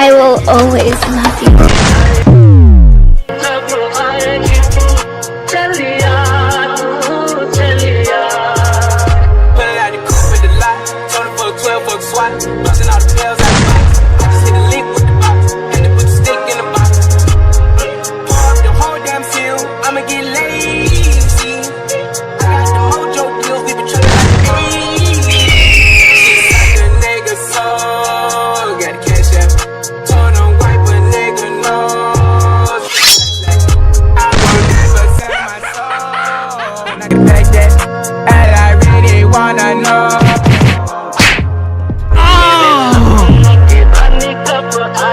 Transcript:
I will always love you. Busting all the bells out the box. I just hit a lick with the box, and then put the stick in the box. Pour up the whole damn seal, I'ma get lazy. I got the mojo deals, we been trying like the 80s. She's like a nigga soul, got the cash out. Torn on white, but nigga knows. I won't never sell my soul. Not the fact that, and I really wanna know. I